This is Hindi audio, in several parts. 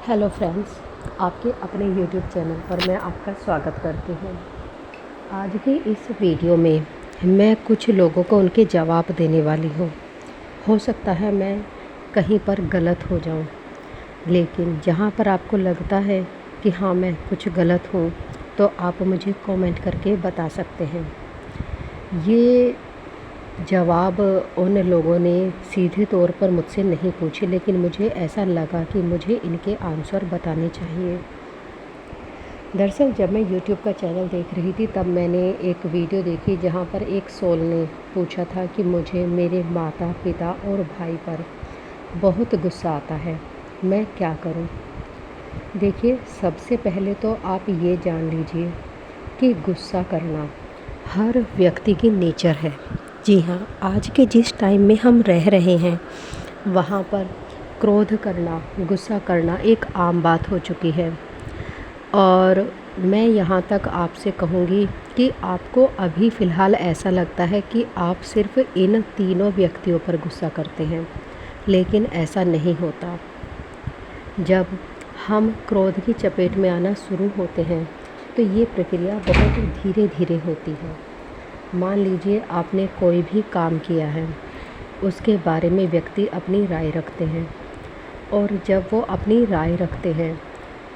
हेलो फ्रेंड्स, आपके अपने यूट्यूब चैनल पर मैं आपका स्वागत करती हूँ। आज की इस वीडियो में मैं कुछ लोगों को उनके जवाब देने वाली हूँ। हो सकता है मैं कहीं पर गलत हो जाऊँ, लेकिन जहाँ पर आपको लगता है कि हाँ मैं कुछ गलत हूँ तो आप मुझे कमेंट करके बता सकते हैं। ये जवाब उन लोगों ने सीधे तौर पर मुझसे नहीं पूछे, लेकिन मुझे ऐसा लगा कि मुझे इनके आंसर बताने चाहिए। दरअसल जब मैं YouTube का चैनल देख रही थी तब मैंने एक वीडियो देखी जहाँ पर एक सोल ने पूछा था कि मुझे मेरे माता पिता और भाई पर बहुत गुस्सा आता है, मैं क्या करूँ। देखिए, सबसे पहले तो आप ये जान लीजिए कि गुस्सा करना हर व्यक्ति की नेचर है। जी हाँ, आज के जिस टाइम में हम रह रहे हैं वहाँ पर क्रोध करना, गुस्सा करना एक आम बात हो चुकी है। और मैं यहाँ तक आपसे कहूँगी कि आपको अभी फ़िलहाल ऐसा लगता है कि आप सिर्फ़ इन तीनों व्यक्तियों पर गुस्सा करते हैं, लेकिन ऐसा नहीं होता। जब हम क्रोध की चपेट में आना शुरू होते हैं तो ये प्रक्रिया बहुत धीरे धीरे होती है। मान लीजिए आपने कोई भी काम किया है, उसके बारे में व्यक्ति अपनी राय रखते हैं, और जब वो अपनी राय रखते हैं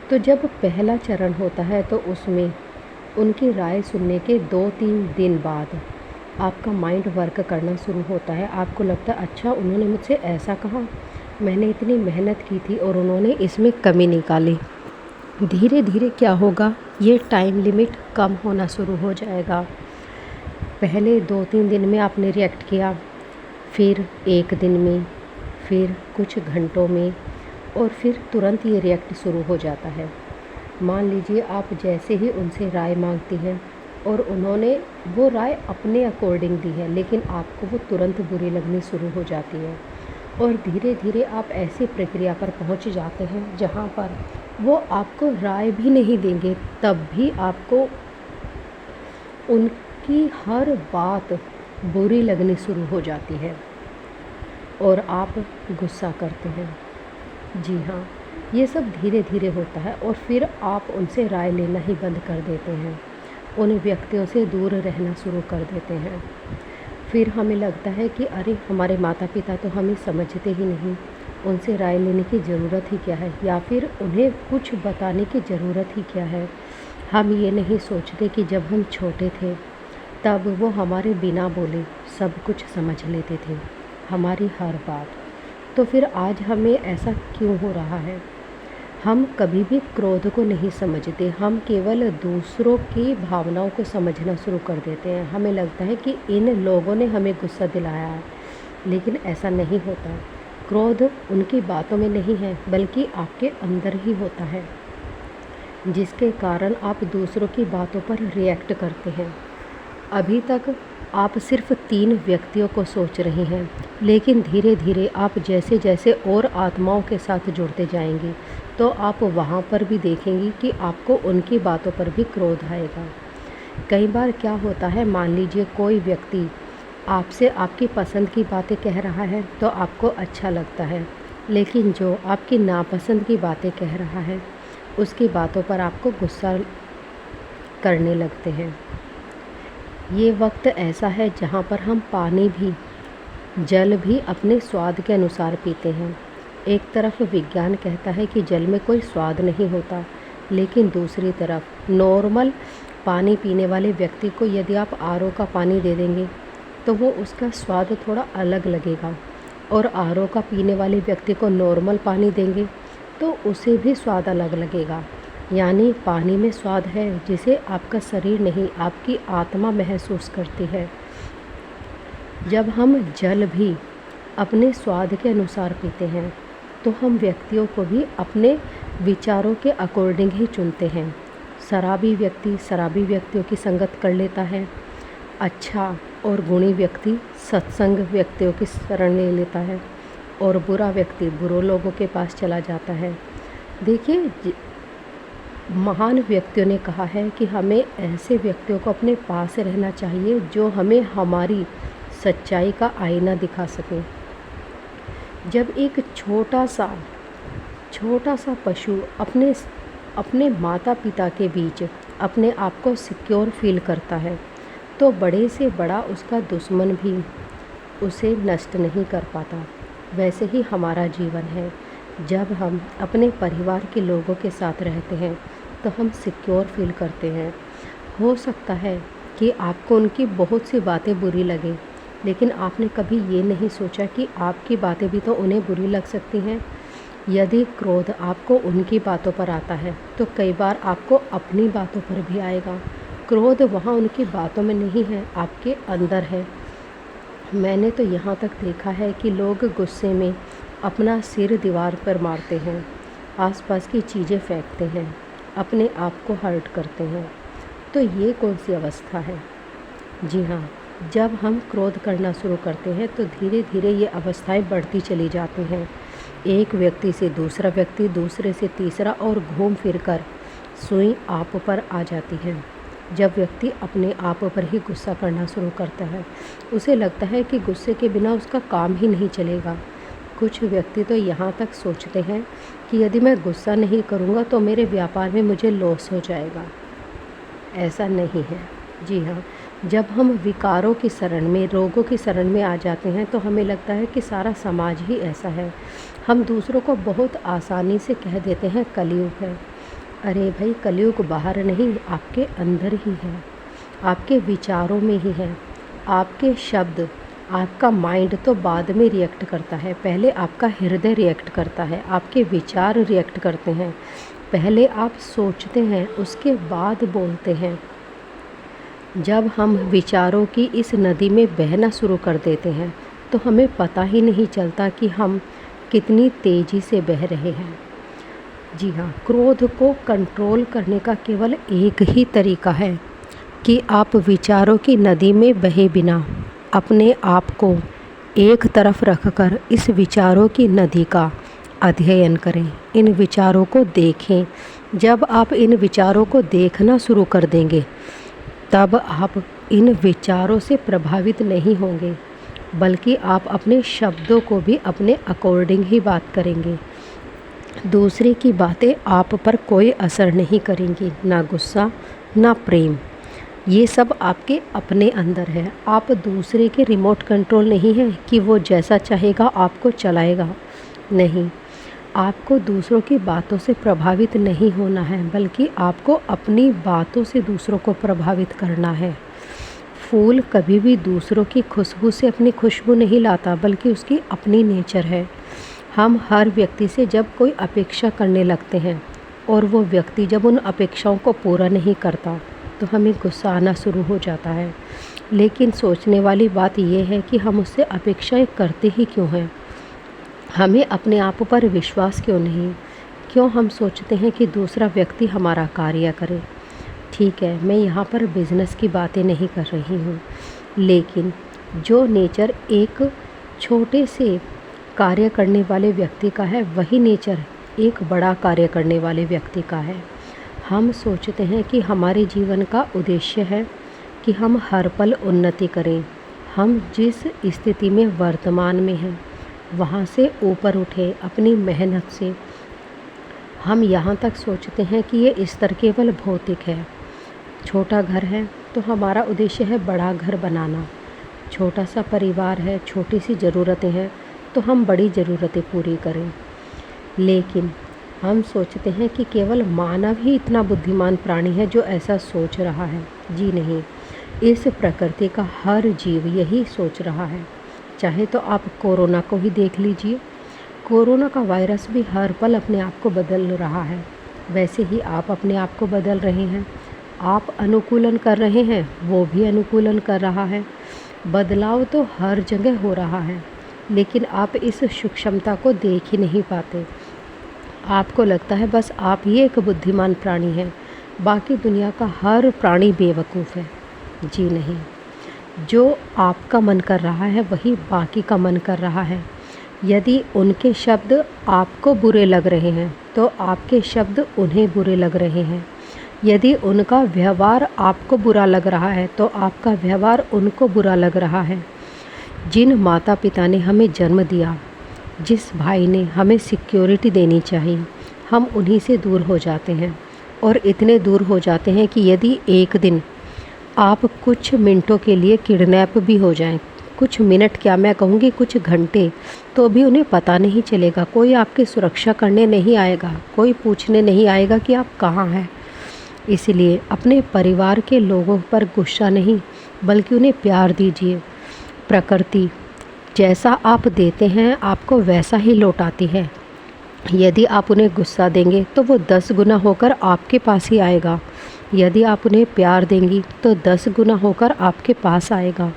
तो जब पहला चरण होता है तो उसमें उनकी राय सुनने के 2-3 दिन बाद आपका माइंड वर्क करना शुरू होता है। आपको लगता है अच्छा उन्होंने मुझसे ऐसा कहा, मैंने इतनी मेहनत की थी और उन्होंने इसमें कमी निकाली। धीरे धीरे क्या होगा, ये टाइम लिमिट कम होना शुरू हो जाएगा। पहले 2-3 दिन में आपने रिएक्ट किया, फिर 1 दिन में, फिर कुछ घंटों में, और फिर तुरंत ये रिएक्ट शुरू हो जाता है। मान लीजिए आप जैसे ही उनसे राय मांगती हैं और उन्होंने वो राय अपने अकॉर्डिंग दी है, लेकिन आपको वो तुरंत बुरी लगनी शुरू हो जाती है। और धीरे धीरे आप ऐसी प्रक्रिया पर पहुंच जाते हैं जहां पर वो आपको राय भी नहीं देंगे, तब भी आपको उनकी हर बात बुरी लगनी शुरू हो जाती है और आप गुस्सा करते हैं। जी हाँ, ये सब धीरे धीरे होता है और फिर आप उनसे राय लेना ही बंद कर देते हैं, उन व्यक्तियों से दूर रहना शुरू कर देते हैं। फिर हमें लगता है कि अरे हमारे माता पिता तो हमें समझते ही नहीं, उनसे राय लेने की ज़रूरत ही क्या है, या फिर उन्हें कुछ बताने की ज़रूरत ही क्या है। हम ये नहीं सोचते कि जब हम छोटे थे तब वो हमारे बिना बोले सब कुछ समझ लेते थे, हमारी हर बात। तो फिर आज हमें ऐसा क्यों हो रहा है? हम कभी भी क्रोध को नहीं समझते, हम केवल दूसरों की भावनाओं को समझना शुरू कर देते हैं। हमें लगता है कि इन लोगों ने हमें गुस्सा दिलाया है, लेकिन ऐसा नहीं होता। क्रोध उनकी बातों में नहीं है, बल्कि आपके अंदर ही होता है, जिसके कारण आप दूसरों की बातों पर रिएक्ट करते हैं। अभी तक आप सिर्फ 3 व्यक्तियों को सोच रही हैं, लेकिन धीरे धीरे आप जैसे जैसे और आत्माओं के साथ जुड़ते जाएंगी तो आप वहाँ पर भी देखेंगी कि आपको उनकी बातों पर भी क्रोध आएगा। कई बार क्या होता है, मान लीजिए कोई व्यक्ति आपसे आपकी पसंद की बातें कह रहा है तो आपको अच्छा लगता है, लेकिन जो आपकी नापसंद की बातें कह रहा है उसकी बातों पर आपको गुस्सा करने लगते हैं। ये वक्त ऐसा है जहाँ पर हम पानी भी, जल भी अपने स्वाद के अनुसार पीते हैं। एक तरफ विज्ञान कहता है कि जल में कोई स्वाद नहीं होता, लेकिन दूसरी तरफ नॉर्मल पानी पीने वाले व्यक्ति को यदि आप आरओ का पानी दे देंगे तो वो उसका स्वाद थोड़ा अलग लगेगा, और आरओ का पीने वाले व्यक्ति को नॉर्मल पानी देंगे तो उसे भी स्वाद अलग लगेगा। यानी पानी में स्वाद है जिसे आपका शरीर नहीं, आपकी आत्मा महसूस करती है। जब हम जल भी अपने स्वाद के अनुसार पीते हैं तो हम व्यक्तियों को भी अपने विचारों के अकॉर्डिंग ही चुनते हैं। शराबी व्यक्ति शराबी व्यक्तियों की संगत कर लेता है, अच्छा और गुणी व्यक्ति सत्संग व्यक्तियों की शरण ले लेता है, और बुरा व्यक्ति बुरे लोगों के पास चला जाता है। देखिए, महान व्यक्तियों ने कहा है कि हमें ऐसे व्यक्तियों को अपने पास रहना चाहिए जो हमें हमारी सच्चाई का आईना दिखा सकें। जब एक छोटा सा छोटा सा पशु अपने अपने माता पिता के बीच अपने आप को सिक्योर फील करता है, तो बड़े से बड़ा उसका दुश्मन भी उसे नष्ट नहीं कर पाता। वैसे ही हमारा जीवन है। जब हम अपने परिवार के लोगों के साथ रहते हैं तो हम सिक्योर फील करते हैं। हो सकता है कि आपको उनकी बहुत सी बातें बुरी लगें, लेकिन आपने कभी ये नहीं सोचा कि आपकी बातें भी तो उन्हें बुरी लग सकती हैं। यदि क्रोध आपको उनकी बातों पर आता है तो कई बार आपको अपनी बातों पर भी आएगा। क्रोध वहाँ उनकी बातों में नहीं है, आपके अंदर है। मैंने तो यहाँ तक देखा है कि लोग गुस्से में अपना सिर दीवार पर मारते हैं, आसपास की चीज़ें फेंकते हैं, अपने आप को हर्ट करते हैं। तो ये कौन सी अवस्था है? जी हाँ, जब हम क्रोध करना शुरू करते हैं तो धीरे धीरे ये अवस्थाएं बढ़ती चली जाती हैं। एक व्यक्ति से दूसरा व्यक्ति, दूसरे से तीसरा, और घूम फिर कर सुई आप पर आ जाती है। जब व्यक्ति अपने आप पर ही गुस्सा करना शुरू करता है, उसे लगता है कि गुस्से के बिना उसका काम ही नहीं चलेगा। कुछ व्यक्ति तो यहाँ तक सोचते हैं कि यदि मैं गुस्सा नहीं करूँगा तो मेरे व्यापार में मुझे लॉस हो जाएगा। ऐसा नहीं है। जी हाँ, जब हम विकारों की शरण में, रोगों की शरण में आ जाते हैं तो हमें लगता है कि सारा समाज ही ऐसा है। हम दूसरों को बहुत आसानी से कह देते हैं कलयुग है। अरे भाई, कलयुग बाहर नहीं, आपके अंदर ही है, आपके विचारों में ही है। आपके शब्द, आपका माइंड तो बाद में रिएक्ट करता है, पहले आपका हृदय रिएक्ट करता है, आपके विचार रिएक्ट करते हैं। पहले आप सोचते हैं, उसके बाद बोलते हैं। जब हम विचारों की इस नदी में बहना शुरू कर देते हैं तो हमें पता ही नहीं चलता कि हम कितनी तेज़ी से बह रहे हैं। जी हाँ, क्रोध को कंट्रोल करने का केवल एक ही तरीका है कि आप विचारों की नदी में बहे बिना अपने आप को एक तरफ रखकर इस विचारों की नदी का अध्ययन करें, इन विचारों को देखें। जब आप इन विचारों को देखना शुरू कर देंगे तब आप इन विचारों से प्रभावित नहीं होंगे, बल्कि आप अपने शब्दों को भी अपने अकॉर्डिंग ही बात करेंगे। दूसरे की बातें आप पर कोई असर नहीं करेंगी, ना गुस्सा ना प्रेम। ये सब आपके अपने अंदर है। आप दूसरे के रिमोट कंट्रोल नहीं है कि वो जैसा चाहेगा आपको चलाएगा। नहीं, आपको दूसरों की बातों से प्रभावित नहीं होना है, बल्कि आपको अपनी बातों से दूसरों को प्रभावित करना है। फूल कभी भी दूसरों की खुशबू से अपनी खुशबू नहीं लाता, बल्कि उसकी अपनी नेचर है। हम हर व्यक्ति से जब कोई अपेक्षा करने लगते हैं और वो व्यक्ति जब उन अपेक्षाओं को पूरा नहीं करता तो हमें गुस्सा आना शुरू हो जाता है। लेकिन सोचने वाली बात यह है कि हम उससे अपेक्षाएं करते ही क्यों हैं? हमें अपने आप पर विश्वास क्यों नहीं? क्यों हम सोचते हैं कि दूसरा व्यक्ति हमारा कार्य करे? ठीक है, मैं यहाँ पर बिज़नेस की बातें नहीं कर रही हूँ, लेकिन जो नेचर एक छोटे से कार्य करने वाले व्यक्ति का है, वही नेचर एक बड़ा कार्य करने वाले व्यक्ति का है। हम सोचते हैं कि हमारे जीवन का उद्देश्य है कि हम हर पल उन्नति करें। हम जिस स्थिति में वर्तमान में हैं वहाँ से ऊपर उठे अपनी मेहनत से। हम यहाँ तक सोचते हैं कि ये स्तर केवल भौतिक है। छोटा घर है तो हमारा उद्देश्य है बड़ा घर बनाना। छोटा सा परिवार है, छोटी सी ज़रूरतें हैं तो हम बड़ी ज़रूरतें पूरी करें। लेकिन हम सोचते हैं कि केवल मानव ही इतना बुद्धिमान प्राणी है जो ऐसा सोच रहा है। जी नहीं, इस प्रकृति का हर जीव यही सोच रहा है। चाहे तो आप कोरोना को ही देख लीजिए। कोरोना का वायरस भी हर पल अपने आप को बदल रहा है, वैसे ही आप अपने आप को बदल रहे हैं। आप अनुकूलन कर रहे हैं, वो भी अनुकूलन कर रहा है। बदलाव तो हर जगह हो रहा है, लेकिन आप इस सूक्ष्मता को देख ही नहीं पाते। आपको लगता है बस आप ही एक बुद्धिमान प्राणी हैं, बाकी दुनिया का हर प्राणी बेवकूफ़ है। जी नहीं, जो आपका मन कर रहा है वही बाकी का मन कर रहा है। यदि उनके शब्द आपको बुरे लग रहे हैं तो आपके शब्द उन्हें बुरे लग रहे हैं। यदि उनका व्यवहार आपको बुरा लग रहा है तो आपका व्यवहार उनको बुरा लग रहा है। जिन माता पिता ने हमें जन्म दिया जिस भाई ने हमें सिक्योरिटी देनी चाहिए, हम उन्हीं से दूर हो जाते हैं। और इतने दूर हो जाते हैं कि यदि एक दिन आप कुछ मिनटों के लिए किडनैप भी हो जाएं, कुछ मिनट क्या, मैं कहूँगी कुछ घंटे, तो भी उन्हें पता नहीं चलेगा। कोई आपकी सुरक्षा करने नहीं आएगा, कोई पूछने नहीं आएगा कि आप कहाँ हैं। इसलिए अपने परिवार के लोगों पर गुस्सा नहीं, बल्कि उन्हें प्यार दीजिए। प्रकृति जैसा आप देते हैं, आपको वैसा ही लौटाती है। यदि आप उन्हें गुस्सा देंगे तो वो 10 गुना होकर आपके पास ही आएगा। यदि आप उन्हें प्यार देंगी तो 10 गुना होकर आपके पास आएगा।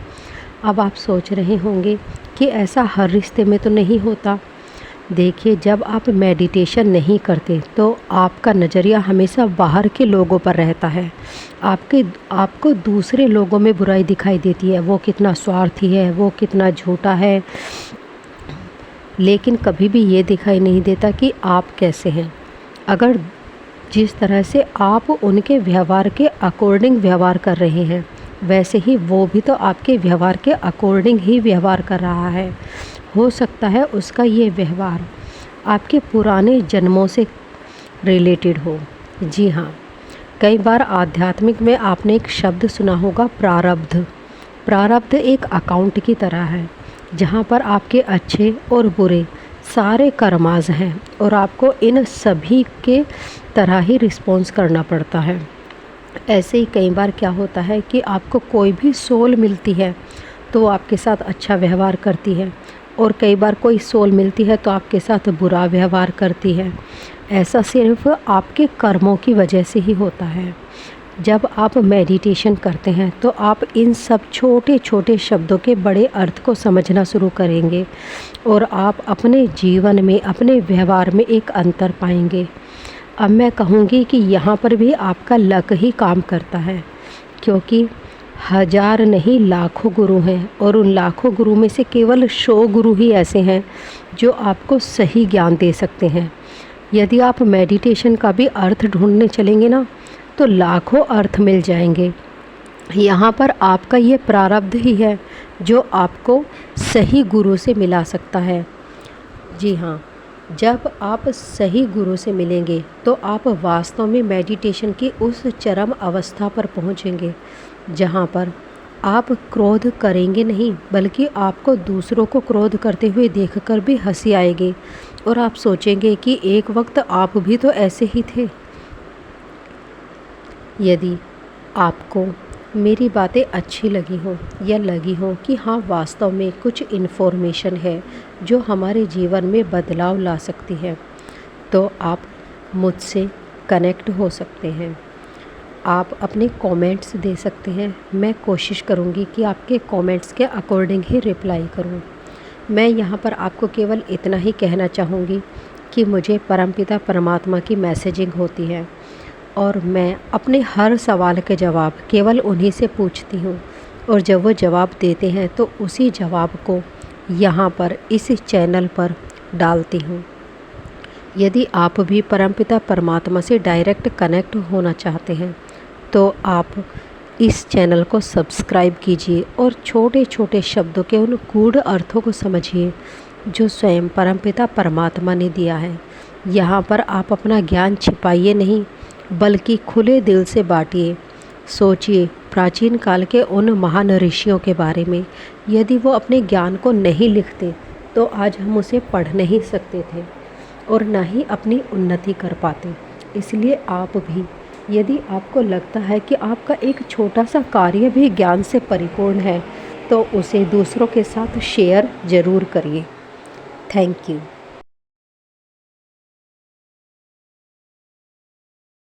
अब आप सोच रहे होंगे कि ऐसा हर रिश्ते में तो नहीं होता। देखिए, जब आप मेडिटेशन नहीं करते तो आपका नज़रिया हमेशा बाहर के लोगों पर रहता है। आपको दूसरे लोगों में बुराई दिखाई देती है, वो कितना स्वार्थी है, वो कितना झूठा है, लेकिन कभी भी ये दिखाई नहीं देता कि आप कैसे हैं। अगर जिस तरह से आप उनके व्यवहार के अकॉर्डिंग व्यवहार कर रहे हैं, वैसे ही वो भी तो आपके व्यवहार के अकॉर्डिंग ही व्यवहार कर रहा है। हो सकता है उसका ये व्यवहार आपके पुराने जन्मों से रिलेटेड हो। जी हाँ, कई बार आध्यात्मिक में आपने एक शब्द सुना होगा, प्रारब्ध। प्रारब्ध एक अकाउंट की तरह है, जहाँ पर आपके अच्छे और बुरे सारे कर्माज हैं और आपको इन सभी के तरह ही रिस्पॉन्स करना पड़ता है। ऐसे ही कई बार क्या होता है कि आपको कोई भी सोल मिलती है तो वो आपके साथ अच्छा व्यवहार करती है, और कई बार कोई सोल मिलती है तो आपके साथ बुरा व्यवहार करती है। ऐसा सिर्फ आपके कर्मों की वजह से ही होता है। जब आप मेडिटेशन करते हैं तो आप इन सब छोटे छोटे शब्दों के बड़े अर्थ को समझना शुरू करेंगे और आप अपने जीवन में, अपने व्यवहार में एक अंतर पाएंगे। अब मैं कहूँगी कि यहाँ पर भी आपका लक ही काम करता है, क्योंकि हज़ार नहीं लाखों गुरु हैं, और उन लाखों गुरु में से केवल 100 गुरु ही ऐसे हैं जो आपको सही ज्ञान दे सकते हैं। यदि आप मेडिटेशन का भी अर्थ ढूंढने चलेंगे ना, तो लाखों अर्थ मिल जाएंगे। यहाँ पर आपका ये प्रारब्ध ही है जो आपको सही गुरु से मिला सकता है। जी हाँ, जब आप सही गुरु से मिलेंगे तो आप वास्तव में मेडिटेशन की उस चरम अवस्था पर पहुँचेंगे जहाँ पर आप क्रोध करेंगे नहीं, बल्कि आपको दूसरों को क्रोध करते हुए देखकर भी हंसी आएगी और आप सोचेंगे कि एक वक्त आप भी तो ऐसे ही थे। यदि आपको मेरी बातें अच्छी लगी हो या लगी हो कि हाँ, वास्तव में कुछ इन्फॉर्मेशन है जो हमारे जीवन में बदलाव ला सकती है, तो आप मुझसे कनेक्ट हो सकते हैं। आप अपने कमेंट्स दे सकते हैं। मैं कोशिश करूँगी कि आपके कमेंट्स के अकॉर्डिंग ही रिप्लाई करूँ। मैं यहाँ पर आपको केवल इतना ही कहना चाहूँगी कि मुझे परमपिता परमात्मा की मैसेजिंग होती है और मैं अपने हर सवाल के जवाब केवल उन्हीं से पूछती हूँ, और जब वो जवाब देते हैं तो उसी जवाब को यहाँ पर इस चैनल पर डालती हूँ। यदि आप भी परमपिता परमात्मा से डायरेक्ट कनेक्ट होना चाहते हैं तो आप इस चैनल को सब्सक्राइब कीजिए और छोटे छोटे शब्दों के उन गूढ़ अर्थों को समझिए जो स्वयं परमपिता परमात्मा ने दिया है। यहाँ पर आप अपना ज्ञान छिपाइए नहीं, बल्कि खुले दिल से बांटिए। सोचिए प्राचीन काल के उन महान ऋषियों के बारे में। यदि वो अपने ज्ञान को नहीं लिखते तो आज हम उसे पढ़ नहीं सकते थे और ना ही अपनी उन्नति कर पाते। इसलिए आप भी, यदि आपको लगता है कि आपका एक छोटा सा कार्य भी ज्ञान से परिपूर्ण है, तो उसे दूसरों के साथ शेयर ज़रूर करिए। Thank you.